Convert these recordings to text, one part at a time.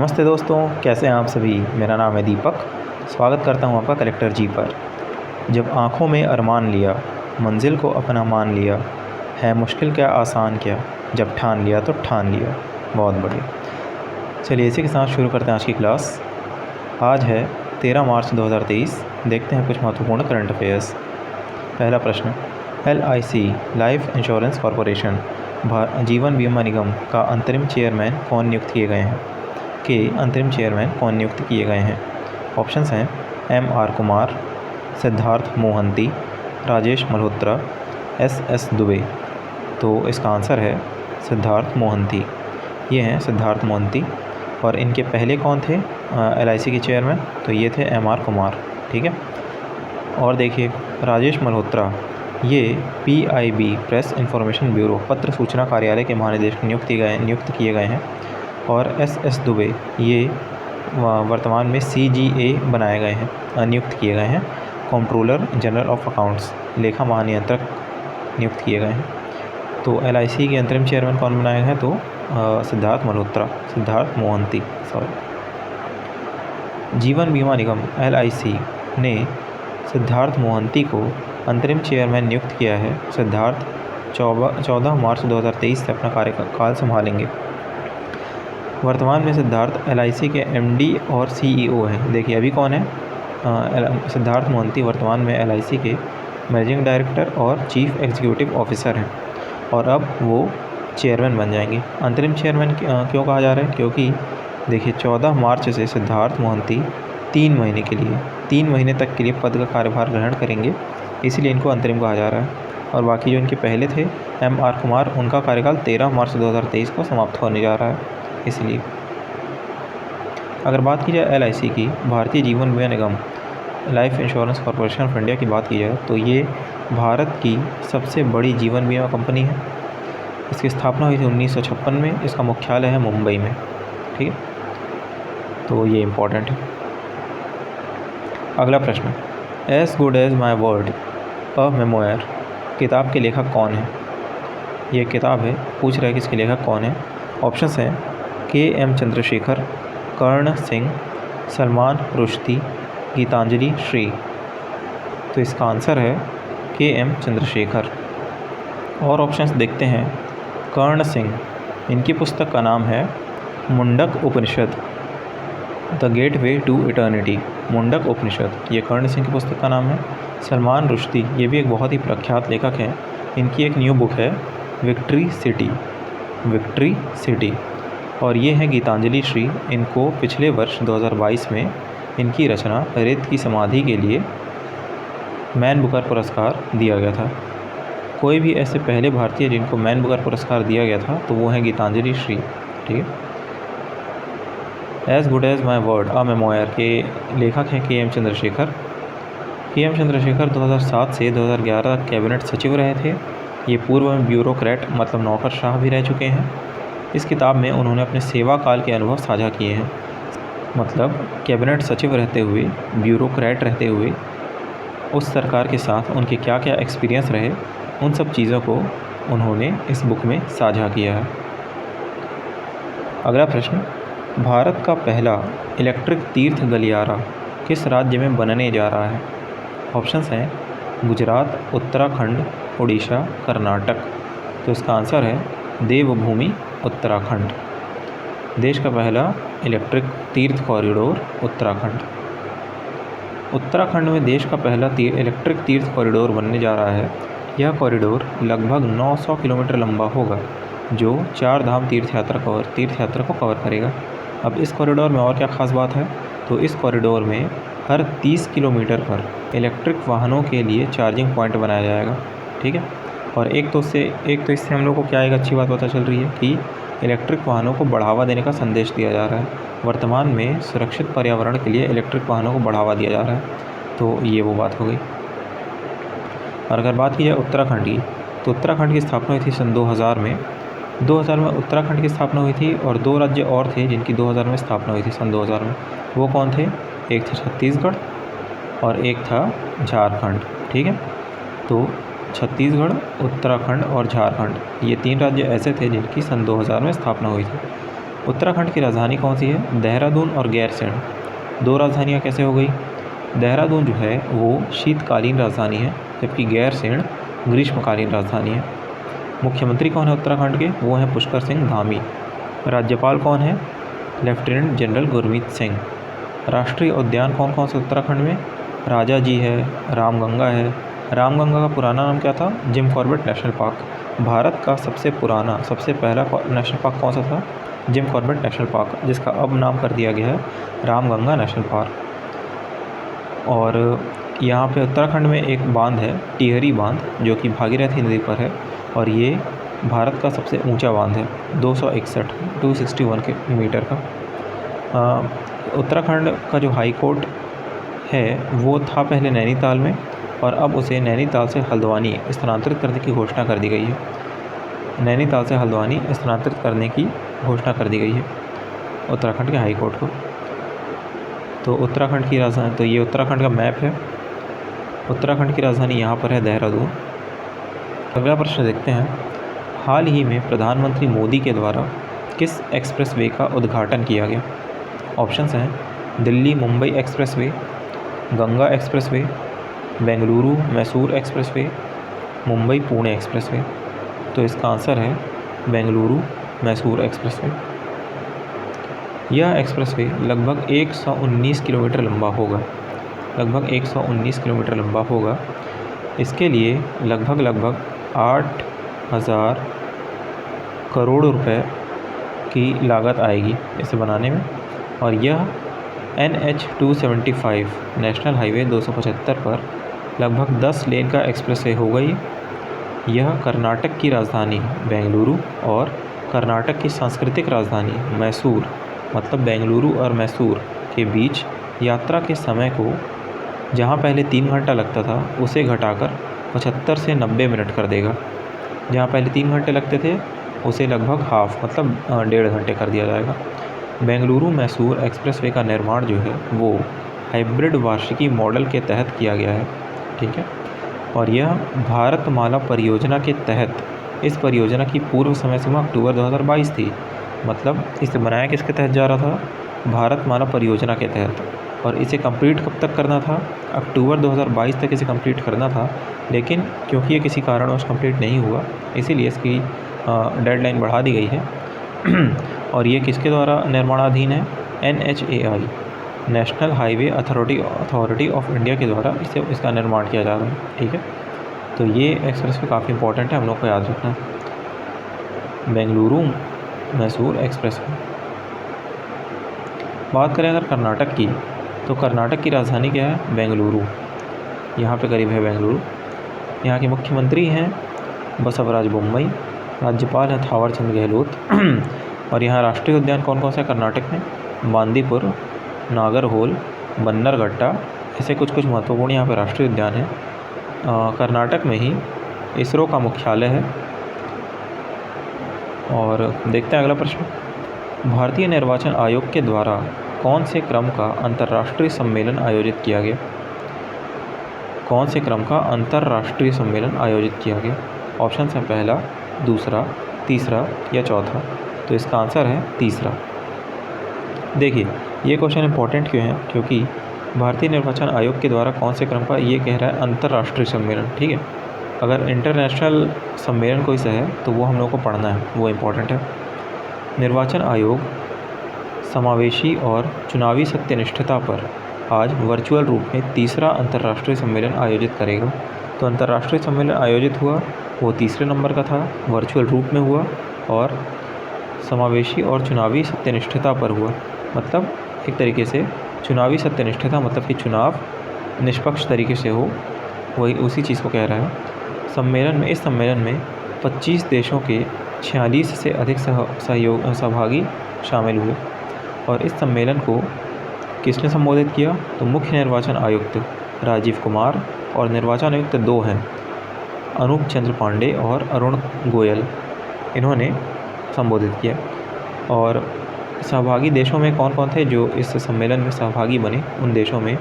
नमस्ते दोस्तों, कैसे हैं आप सभी। मेरा नाम है दीपक। स्वागत करता हूं आपका कलेक्टर जी पर। जब आँखों में अरमान लिया, मंजिल को अपना मान लिया, है मुश्किल क्या आसान क्या, जब ठान लिया तो ठान लिया। बहुत बढ़िया। चलिए इसी के साथ शुरू करते हैं आज की क्लास। आज है 13 मार्च 2023। देखते हैं कुछ महत्वपूर्ण करंट अफेयर्स। पहला प्रश्न, LIC लाइफ इंश्योरेंस कॉरपोरेशन जीवन बीमा निगम का अंतरिम चेयरमैन कौन नियुक्त किए गए हैं? अंतरिम चेयरमैन कौन नियुक्त किए गए हैं? ऑप्शंस हैं MR कुमार, सिद्धार्थ मोहंती, राजेश मल्होत्रा, SS दुबे। तो इसका आंसर है सिद्धार्थ मोहंती। ये हैं सिद्धार्थ मोहंती। और इनके पहले कौन थे LIC के चेयरमैन? तो ये थे MR कुमार। ठीक है। और देखिए राजेश मल्होत्रा ये PIB प्रेस इंफॉर्मेशन ब्यूरो पत्र सूचना कार्यालय के महानिदेशक नियुक्त किए गए हैं। और SS दुबे ये वर्तमान में CGA बनाए गए हैं, नियुक्त किए गए हैं। कंट्रोलर जनरल ऑफ अकाउंट्स लेखा महानियंत्रक नियुक्त किए गए हैं। तो LIC के अंतरिम चेयरमैन कौन बनाए गए हैं? तो सिद्धार्थ मोहंती। जीवन बीमा निगम LIC ने सिद्धार्थ मोहंती को अंतरिम चेयरमैन नियुक्त किया है। सिद्धार्थ 14 मार्च 2023 से अपना कार्यकाल संभालेंगे। वर्तमान में सिद्धार्थ LIC के MD और CEO हैं। देखिए अभी कौन है? सिद्धार्थ मोहंती वर्तमान में LIC के मैनेजिंग डायरेक्टर और चीफ एग्जीक्यूटिव ऑफिसर हैं और अब वो चेयरमैन बन जाएंगे। अंतरिम चेयरमैन क्यों कहा जा रहा है? क्योंकि देखिए 14 मार्च से सिद्धार्थ मोहंती 3 महीने तक के लिए पद का कार्यभार ग्रहण करेंगे, इसलिए इनको अंतरिम कहा जा रहा है। और बाकी जो इनके पहले थे MR कुमार, उनका कार्यकाल 13 मार्च 2023 को समाप्त होने जा रहा है, इसलिए। अगर बात की जाए LIC की, Bharatiya Jeevan Bima Nigam life insurance corporation of India की बात की जाए तो ये भारत की सबसे बड़ी जीवन बीमा कंपनी है। इसकी स्थापना हुई थी 1956 में। इसका मुख्यालय है मुंबई में। ठीक है, तो ये इम्पोर्टेंट है। अगला प्रश्न, as good as my word a memoir किताब के लेखक कौन है? ये किताब है, पूछ रहा है कि इसके लेखक कौन है। ऑप्शंस हैं KM चंद्रशेखर, कर्ण सिंह, सलमान रुश्दी, गीतांजलि श्री। तो इसका आंसर है KM चंद्रशेखर। और ऑप्शंस देखते हैं। कर्ण सिंह, इनकी पुस्तक का नाम है Mundaka Upanishad, the gateway to eternity. Mundaka Upanishad, ये कर्ण सिंह की पुस्तक का नाम है। सलमान रुश्दी, ये भी एक बहुत ही प्रख्यात लेखक हैं। इनकी एक न्यू बुक है विक्ट्री सिटी। और ये है गीतांजलि श्री। इनको पिछले वर्ष 2022 में इनकी रचना रेत की समाधि के लिए मैन बुकर पुरस्कार दिया गया था। कोई भी ऐसे पहले भारतीय जिनको मैन बुकर पुरस्कार दिया गया था तो वो हैं गीतांजलि श्री। ठीक है। As good as my word a memoir के लेखक हैं KM चंद्रशेखर। KM चंद्रशेखर 2007 से 2011 तक कैबिनेट सचिव रहे थे। ये पूर्व में ब्यूरोक्रेट मतलब नौकरशाह भी रह चुके हैं। इस किताब में उन्होंने अपने सेवा काल के अनुभव साझा किए हैं। मतलब कैबिनेट सचिव रहते हुए, ब्यूरोक्रेट रहते हुए उस सरकार के साथ उनके क्या क्या एक्सपीरियंस रहे, उन सब चीज़ों को उन्होंने इस बुक में साझा किया है। अगला प्रश्न, भारत का पहला इलेक्ट्रिक तीर्थ गलियारा किस राज्य में बनने जा रहा है? ऑप्शंस हैं गुजरात, उत्तराखंड, उड़ीसा, कर्नाटक। तो इसका आंसर है देवभूमि उत्तराखंड। देश का पहला इलेक्ट्रिक तीर्थ कॉरिडोर उत्तराखंड। उत्तराखंड में देश का पहला इलेक्ट्रिक तीर्थ कॉरिडोर बनने जा रहा है। यह कॉरिडोर लगभग 900 किलोमीटर लंबा होगा, जो 4 धाम तीर्थ यात्रा को कवर करेगा। अब इस कॉरिडोर में और क्या ख़ास बात है? तो इस कॉरिडोर में हर 30 किलोमीटर पर इलेक्ट्रिक वाहनों के लिए चार्जिंग पॉइंट बनाया जाएगा। ठीक है। और एक तो इससे हम लोग को क्या एक अच्छी बात पता चल रही है कि इलेक्ट्रिक वाहनों को बढ़ावा देने का संदेश दिया जा रहा है। वर्तमान में सुरक्षित पर्यावरण के लिए इलेक्ट्रिक वाहनों को बढ़ावा दिया जा रहा है। तो ये वो बात हो गई। और अगर बात की जाए उत्तराखंड की, तो उत्तराखंड की स्थापना हुई थी सन 2000 में। 2000 में उत्तराखंड की स्थापना हुई थी और 2 राज्य और थे जिनकी 2000 में स्थापना हुई थी सन 2000 में। वो कौन थे? एक था छत्तीसगढ़ और एक था झारखंड। ठीक है। तो छत्तीसगढ़, उत्तराखंड और झारखंड, ये 3 राज्य ऐसे थे जिनकी सन 2000 में स्थापना हुई थी। उत्तराखंड की राजधानी कौन सी है? देहरादून और गैरसैंण, दो राजधानियाँ कैसे हो गई? देहरादून जो है वो शीतकालीन राजधानी है, जबकि गैरसैंण ग्रीष्मकालीन राजधानी है। मुख्यमंत्री कौन है उत्तराखंड के? वो हैं पुष्कर सिंह धामी। राज्यपाल कौन है? Lieutenant general Gurmeet Singh. राष्ट्रीय उद्यान कौन कौन से उत्तराखंड में? राजा जी है, रामगंगा है। रामगंगा का पुराना नाम क्या था? Jim Corbett national park. Bharat का सबसे पुराना, सबसे पहला नेशनल पार्क कौन सा था? जिम कॉर्बेट नेशनल पार्क, जिसका अब नाम कर दिया गया है रामगंगा नेशनल पार्क। और यहाँ पे उत्तराखंड में एक बांध है, टिहरी बांध, जो कि भागीरथी नदी पर है, और ये भारत का सबसे ऊंचा बांध है, 261 मीटर का। उत्तराखंड का जो हाई कोर्ट है वो था पहले नैनीताल में, और अब उसे नैनीताल से हल्द्वानी स्थानांतरित करने की घोषणा कर दी गई है। नैनीताल से हल्द्वानी स्थानांतरित करने की घोषणा कर दी गई है उत्तराखंड के हाई कोर्ट को। तो उत्तराखंड की राजधानी, तो ये उत्तराखंड का मैप है। उत्तराखंड की राजधानी यहाँ पर है देहरादून। अगला प्रश्न देखते हैं, हाल ही में प्रधानमंत्री मोदी के द्वारा किस एक्सप्रेसवे का उद्घाटन किया गया? ऑप्शंस हैं Delhi Mumbai expressway, Ganga expressway, Bengaluru Mysore expressway, Mumbai Pune expressway. तो इसका आंसर है बेंगलुरु मैसूर एक्सप्रेसवे। यह एक्सप्रेसवे लगभग 119 किलोमीटर लंबा होगा, लगभग 119 किलोमीटर लंबा होगा। इसके लिए लगभग 8,000 करोड़ रुपए की लागत आएगी इसे बनाने में। और यह NH 275 नेशनल हाईवे 275 पर लगभग 10 लेन का एक्सप्रेसवे होगा। यह कर्नाटक की राजधानी बेंगलुरु और कर्नाटक की सांस्कृतिक राजधानी मैसूर, मतलब बेंगलुरु और मैसूर के बीच यात्रा के समय को, जहां पहले 3 घंटा लगता था, उसे घटाकर 75 से 90 मिनट कर देगा। जहां पहले 3 घंटे लगते थे उसे लगभग हाफ, मतलब 1.5 घंटे कर दिया जाएगा। बेंगलुरु मैसूर एक्सप्रेसवे का निर्माण जो है वो हाइब्रिड वार्षिकी मॉडल के तहत किया गया है, ठीक है। और यह भारतमाला परियोजना के तहत, इस परियोजना की पूर्व समय सीमा अक्टूबर 2022 थी। मतलब इसे बनाया किसके तहत जा रहा था? भारतमाला परियोजना के तहत। और इसे कंप्लीट कब तक करना था? अक्टूबर 2022 तक इसे कंप्लीट करना था, लेकिन क्योंकि ये किसी कारणवश कंप्लीट नहीं हुआ, इसीलिए इसकी डेडलाइन बढ़ा दी गई है। और ये किसके द्वारा निर्माणाधीन है? NHAI national highway authority of India के द्वारा इसका निर्माण किया जा रहा है, ठीक है। तो ये एक्सप्रेसवे काफ़ी इंपॉर्टेंट है, हम लोग को याद रखना है। बेंगलुरु मैसूर एक्सप्रेसवे। बात करें अगर कर्नाटक की, तो कर्नाटक की राजधानी क्या है? बेंगलुरु, यहाँ पे करीब है बेंगलुरु। यहाँ के मुख्यमंत्री हैं बसवराज बोम्मई, राज्यपाल हैं थावर चंद गहलोत। और यहाँ राष्ट्रीय उद्यान कौन कौन सा है कर्नाटक में? बांदीपुर, नागरहोल, बन्नरघट्टा, ऐसे कुछ महत्वपूर्ण यहाँ पर राष्ट्रीय उद्यान है। कर्नाटक में ही इसरो का मुख्यालय है। और देखते हैं अगला प्रश्न, भारतीय निर्वाचन आयोग के द्वारा कौन से क्रम का अंतर्राष्ट्रीय सम्मेलन आयोजित किया गया? कौन से क्रम का अंतर्राष्ट्रीय सम्मेलन आयोजित किया गया? ऑप्शन है पहला, दूसरा, तीसरा या चौथा। तो इसका आंसर है तीसरा। देखिए ये क्वेश्चन इंपॉर्टेंट क्यों है? क्योंकि भारतीय निर्वाचन आयोग के द्वारा कौन से क्रम का, ये कह रहा है अंतर्राष्ट्रीय सम्मेलन, ठीक है। अगर इंटरनेशनल सम्मेलन कोई सा है तो वो हम लोग को पढ़ना है, वो इम्पॉर्टेंट है। निर्वाचन आयोग समावेशी और चुनावी सत्यनिष्ठता पर आज वर्चुअल रूप में तीसरा अंतर्राष्ट्रीय सम्मेलन आयोजित करेगा। तो अंतर्राष्ट्रीय सम्मेलन आयोजित हुआ वो तीसरे नंबर का था, वर्चुअल रूप में हुआ और समावेशी और चुनावी सत्यनिष्ठता पर हुआ। मतलब एक तरीके से चुनावी सत्यनिष्ठता, मतलब कि चुनाव निष्पक्ष तरीके से हो, वही उसी चीज़ को कह रहा है। इस सम्मेलन में 25 देशों के 46 से अधिक सहभागी शामिल हुए। और इस सम्मेलन को किसने संबोधित किया? तो मुख्य निर्वाचन आयुक्त राजीव कुमार और निर्वाचन आयुक्त 2 हैं, अनूप चंद्र पांडे और अरुण गोयल, इन्होंने संबोधित किया। और सहभागी देशों में कौन कौन थे जो इस सम्मेलन में सहभागी बने? उन देशों में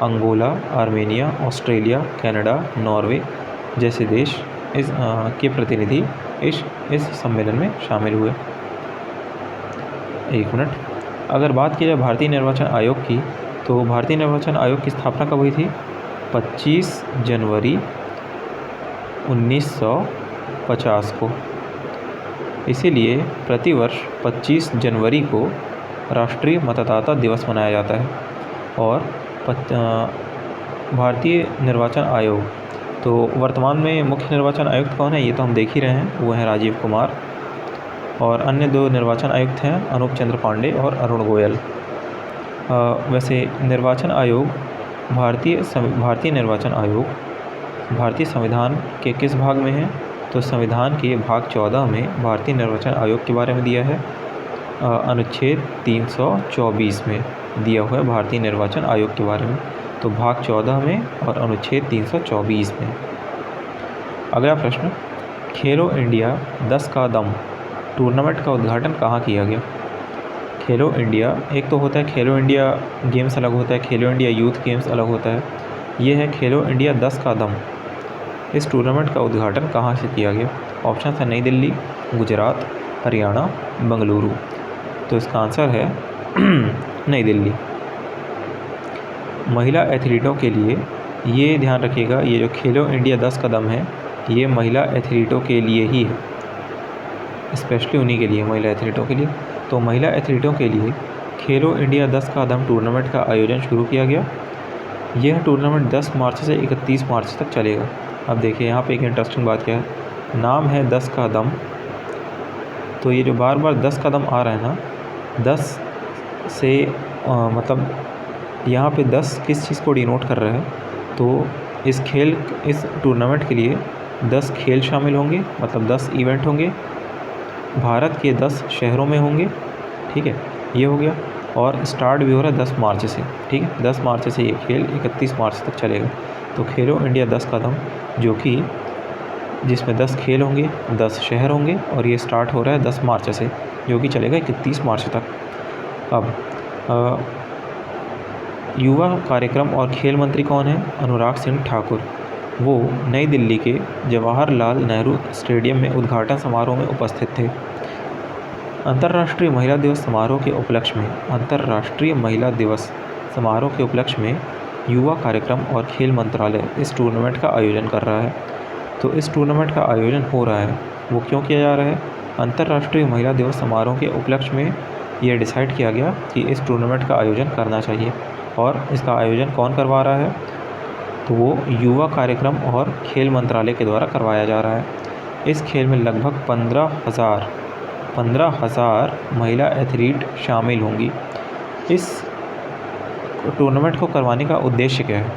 Angola, Armenia, Australia, Canada, Norway जैसे देश के प्रतिनिधि इस सम्मेलन में शामिल हुए। एक मिनट। अगर बात की जाए भारतीय निर्वाचन आयोग की, तो भारतीय निर्वाचन आयोग की स्थापना कब हुई थी? 25 जनवरी 1950 को। इसीलिए प्रतिवर्ष 25 जनवरी को राष्ट्रीय मतदाता दिवस मनाया जाता है। और भारतीय निर्वाचन आयोग, तो वर्तमान में मुख्य निर्वाचन आयुक्त कौन है, ये तो हम देख ही रहे हैं, वो हैं राजीव कुमार। और अन्य 2 निर्वाचन आयुक्त हैं अनूप चंद्र पांडे और अरुण गोयल। वैसे निर्वाचन आयोग, भारतीय निर्वाचन आयोग भारतीय संविधान के किस भाग में है? तो संविधान के भाग 14 में भारतीय निर्वाचन आयोग के बारे में दिया है। अनुच्छेद 324 में दिया हुआ है भारतीय निर्वाचन आयोग के बारे में, तो भाग 14 में और अनुच्छेद 324 में। अगला प्रश्न, खेलो इंडिया 10 का दम टूर्नामेंट का उद्घाटन कहाँ किया गया? खेलो इंडिया, एक तो होता है खेलो इंडिया गेम्स अलग होता है, खेलो इंडिया यूथ गेम्स अलग होता है। ये है खेलो इंडिया 10 का दम। इस टूर्नामेंट का उद्घाटन कहाँ से किया गया? ऑप्शन है नई दिल्ली, गुजरात, हरियाणा, बेंगलुरु। तो इसका आंसर है नई दिल्ली। महिला एथलीटों के लिए ये ध्यान रखिएगा, ये जो खेलो इंडिया 10 कदम है, ये महिला एथलीटों के लिए ही है, स्पेशली उन्हीं के लिए, महिला एथलीटों के लिए। तो महिला एथलीटों के लिए खेलो इंडिया 10 कदम टूर्नामेंट का आयोजन शुरू किया गया। यह टूर्नामेंट 10 मार्च से 31 मार्च तक चलेगा। अब देखिए यहाँ पे एक इंटरेस्टिंग बात क्या है, नाम है 10 का दम, तो ये जो बार बार 10 कदम आ रहा है ना, 10 से मतलब यहाँ पे 10 किस चीज़ को डिनोट कर रहा है? तो इस टूर्नामेंट के लिए 10 खेल शामिल होंगे, मतलब 10 इवेंट होंगे, भारत के 10 शहरों में होंगे, ठीक है, ये हो गया। और स्टार्ट भी हो रहा है 10 मार्च से, ठीक है, 10 मार्च से ये खेल 31 मार्च तक चलेगा। तो खेलो इंडिया 10 कदम, जो कि जिसमें 10 खेल होंगे, 10 शहर होंगे, और ये स्टार्ट हो रहा है 10 मार्च से, जो कि चलेगा 31 मार्च तक। अब युवा कार्यक्रम और खेल मंत्री कौन है? अनुराग सिंह ठाकुर। वो नई दिल्ली के जवाहरलाल नेहरू स्टेडियम में उद्घाटन समारोह में उपस्थित थे। अंतर्राष्ट्रीय महिला दिवस समारोह के उपलक्ष्य में युवा कार्यक्रम और खेल मंत्रालय इस टूर्नामेंट का आयोजन कर रहा है। तो इस टूर्नामेंट का आयोजन हो रहा है, वो क्यों किया जा रहा है? अंतर्राष्ट्रीय महिला दिवस समारोह के उपलक्ष्य में ये डिसाइड किया गया कि इस टूर्नामेंट का आयोजन करना चाहिए। और इसका आयोजन कौन करवा रहा है? तो वो युवा कार्यक्रम और खेल मंत्रालय के द्वारा करवाया जा रहा है। इस खेल में लगभग 15,000 महिला एथलीट शामिल होंगी। इस टूर्नामेंट को करवाने का उद्देश्य क्या है?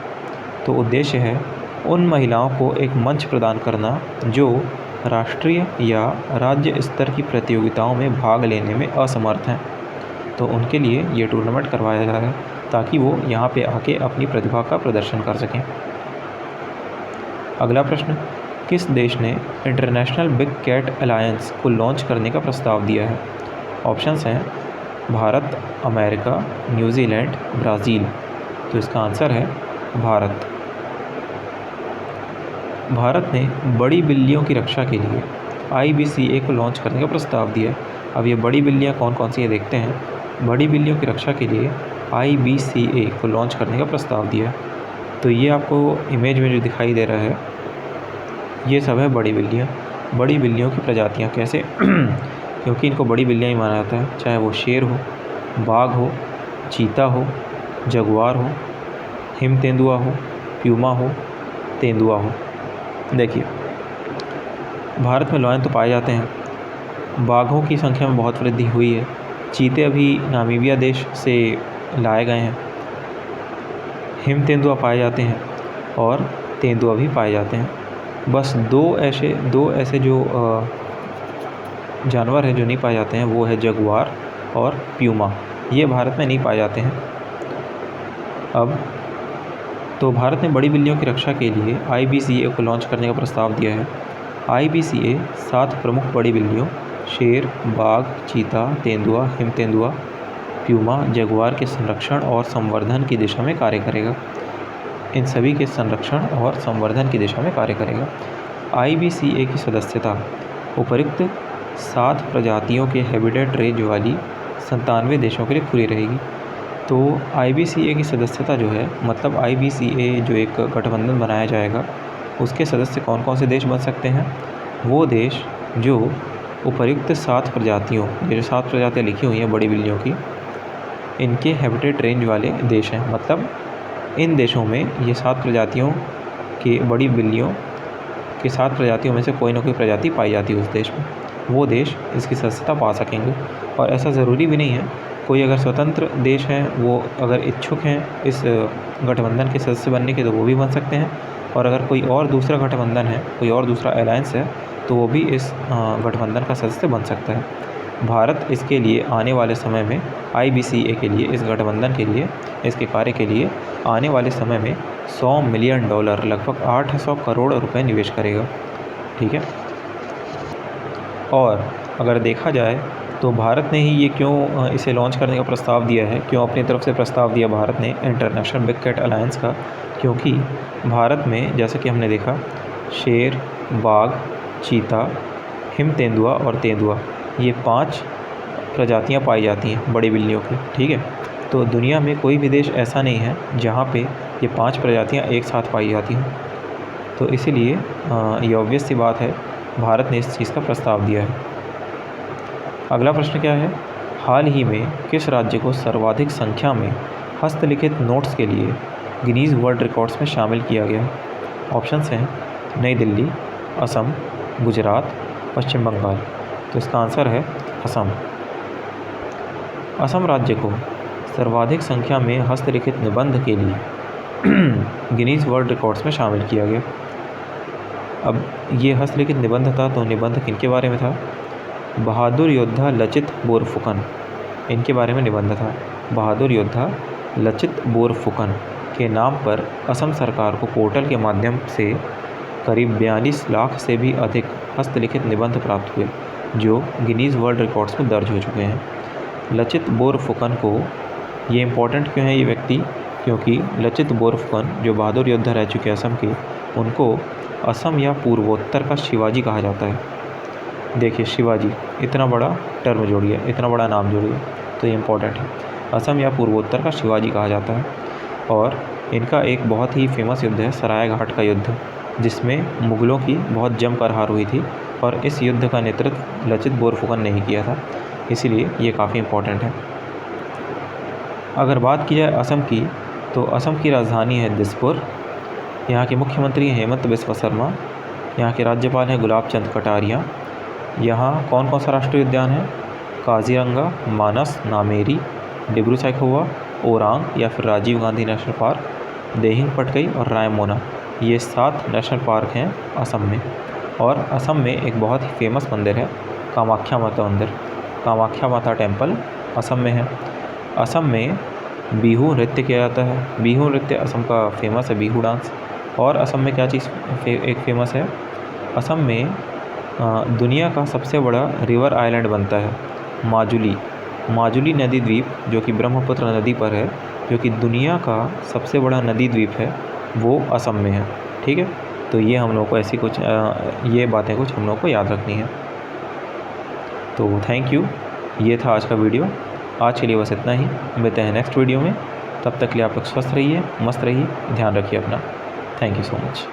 तो उद्देश्य है उन महिलाओं को एक मंच प्रदान करना जो राष्ट्रीय या राज्य स्तर की प्रतियोगिताओं में भाग लेने में असमर्थ हैं। तो उनके लिए ये टूर्नामेंट करवाया जा रहा है, ताकि वो यहाँ पे आके अपनी प्रतिभा का प्रदर्शन कर सकें। अगला प्रश्न, किस देश ने इंटरनेशनल बिग कैट अलायंस को लॉन्च करने का प्रस्ताव दिया है? ऑप्शंस हैं भारत, अमेरिका, न्यूजीलैंड, ब्राज़ील। तो इसका आंसर है भारत। भारत ने बड़ी बिल्लियों की रक्षा के लिए IBCA को लॉन्च करने का प्रस्ताव दिया। अब ये बड़ी बिल्लियाँ कौन कौन सी है देखते हैं। बड़ी बिल्लियों की रक्षा के लिए IBCA को लॉन्च करने का प्रस्ताव दिया। तो ये आपको इमेज में जो दिखाई दे रहा है, ये सब है बड़ी बिल्लियाँ। बड़ी बिल्लियों की प्रजातियाँ कैसे? क्योंकि इनको बड़ी बिल्लियाँ ही माना जाता है, चाहे वो शेर हो, बाघ हो, चीता हो, जगुआर हो, हिम तेंदुआ हो, प्यूमा हो, तेंदुआ हो। देखिए, भारत में लॉयन तो पाए जाते हैं, बाघों की संख्या में बहुत वृद्धि हुई है, चीते अभी नामीबिया देश से लाए गए हैं, हिम तेंदुआ पाए जाते हैं और तेंदुआ भी पाए जाते हैं। बस दो ऐसे जो जानवर हैं जो नहीं पाए जाते हैं, वो है जगुआर और प्यूमा। ये भारत में नहीं पाए जाते हैं। अब तो भारत ने बड़ी बिल्लियों की रक्षा के लिए IBCA को लॉन्च करने का प्रस्ताव दिया है। IBCA 7 प्रमुख बड़ी बिल्लियों शेर, बाघ, चीता, तेंदुआ, हिम तेंदुआ, प्यूमा, जगुआर के संरक्षण और संवर्धन की दिशा में कार्य करेगा। इन सभी के संरक्षण और संवर्धन की दिशा में कार्य करेगा। IBCA की सदस्यता उपर्युक्त 7 प्रजातियों के हैबिटेट रेंज वाली 97 देशों के लिए खुली रहेगी। तो IBCA की सदस्यता जो है, मतलब IBCA जो एक गठबंधन बनाया जाएगा, उसके सदस्य कौन कौन से देश बन सकते हैं? वो देश जो उपर्युक्त 7 प्रजातियों, ये जो 7 प्रजातियाँ लिखी हुई हैं बड़ी बिल्लियों की, इनके हैबिटेट रेंज वाले देश हैं। मतलब इन देशों में ये 7 प्रजातियों की बड़ी बिल्लियों की 7 प्रजातियों में से कोई ना कोई प्रजाति पाई जाती है उस देश में, वो देश इसकी सदस्यता पा सकेंगे। और ऐसा ज़रूरी भी नहीं है, कोई अगर स्वतंत्र देश हैं, वो अगर इच्छुक हैं इस गठबंधन के सदस्य बनने के, तो वो भी बन सकते हैं। और अगर कोई और दूसरा गठबंधन है, कोई और दूसरा अलायंस है, तो वो भी इस गठबंधन का सदस्य बन सकता है। भारत इसके लिए आने वाले समय में IBCA के लिए, इस गठबंधन के लिए, इसके कार्य के लिए आने वाले समय में $100 मिलियन, लगभग 800 करोड़ रुपए निवेश करेगा। ठीक है। और अगर देखा जाए तो भारत ने ही ये क्यों इसे लॉन्च करने का प्रस्ताव दिया है, क्यों अपनी तरफ से प्रस्ताव दिया भारत ने इंटरनेशनल बिग कैट अलायंस का? क्योंकि भारत में, जैसा कि हमने देखा, शेर, बाघ, चीता, हिम तेंदुआ और तेंदुआ, ये 5 प्रजातियां पाई जाती हैं बड़ी बिल्लियों की। ठीक है। तो दुनिया में कोई भी देश ऐसा नहीं है जहाँ पे ये 5 प्रजातियां एक साथ पाई जाती हैं। तो इसीलिए ये ऑब्वियस सी बात है, भारत ने इस चीज़ का प्रस्ताव दिया है। अगला प्रश्न क्या है? हाल ही में किस राज्य को सर्वाधिक संख्या में हस्तलिखित नोट्स के लिए गिनीज़ वर्ल्ड रिकॉर्ड्स में शामिल किया गया? ऑप्शंस हैं नई दिल्ली, असम, गुजरात, पश्चिम बंगाल। तो इसका आंसर है असम। असम राज्य को सर्वाधिक संख्या में हस्तलिखित निबंध के लिए गिनीज़ वर्ल्ड रिकॉर्ड्स में शामिल किया गया। अब ये हस्तलिखित निबंध था, तो निबंध किनके बारे में था? बहादुर योद्धा लचित बोरफुकन, इनके बारे में निबंध था। बहादुर योद्धा लचित बोरफुकन के नाम पर असम सरकार को पोर्टल के माध्यम से करीब 42 लाख से भी अधिक हस्तलिखित निबंध प्राप्त हुए, जो गिनीज़ वर्ल्ड रिकॉर्ड्स में दर्ज हो चुके हैं। लचित बोरफुकन को ये इम्पोर्टेंट क्यों है ये व्यक्ति? क्योंकि लचित बोरफुकन जो बहादुर योद्धा रह चुके असम के, उनको असम या पूर्वोत्तर का शिवाजी कहा जाता है। देखिए, शिवाजी, इतना बड़ा टर्म जोड़िए, इतना बड़ा नाम जोड़िए, तो ये इम्पोर्टेंट है। असम या पूर्वोत्तर का शिवाजी कहा जाता है। और इनका एक बहुत ही फेमस युद्ध है सरायघाट का युद्ध, जिसमें मुग़लों की बहुत जमकर हार हुई थी, और इस युद्ध का नेतृत्व लचित बोरफुकन ने ही किया था, इसीलिए ये काफ़ी इम्पोर्टेंट है। अगर बात की जाए असम की, तो असम की राजधानी है दिसपुर। यहाँ के मुख्यमंत्री हैं हेमंत बिस्वा शर्मा। यहाँ के राज्यपाल हैं गुलाब चंद कटारिया। यहाँ कौन कौन सा राष्ट्रीय उद्यान है? काजीरंगा, मानस, नामेरी, डिब्रू सैखोवा, ओरांग या फिर राजीव गांधी नेशनल पार्क, देहिंग पटकई और रायमोना, ये 7 नेशनल पार्क हैं असम में। और असम में एक बहुत ही फेमस मंदिर है, कामाख्या माता मंदिर, कामाख्या माता टेम्पल असम में है। असम में बिहू नृत्य किया जाता है। बिहू नृत्य असम का फेमस है, बिहू डांस। और असम में क्या चीज़ एक फेमस है? असम में दुनिया का सबसे बड़ा रिवर आइलैंड बनता है, माजुली। माजुली नदी द्वीप, जो कि ब्रह्मपुत्र नदी पर है, जो कि दुनिया का सबसे बड़ा नदी द्वीप है, वो असम में है। ठीक है। तो ये हम लोग को ऐसी कुछ ये बातें कुछ हम लोग को याद रखनी है। तो थैंक यू, ये था आज का वीडियो। आज के लिए बस इतना ही, मिलते हैं नेक्स्ट वीडियो में। तब तक के लिए आप लोग स्वस्थ रहिए, मस्त रहिए, ध्यान रखिए अपना। Thank you so much.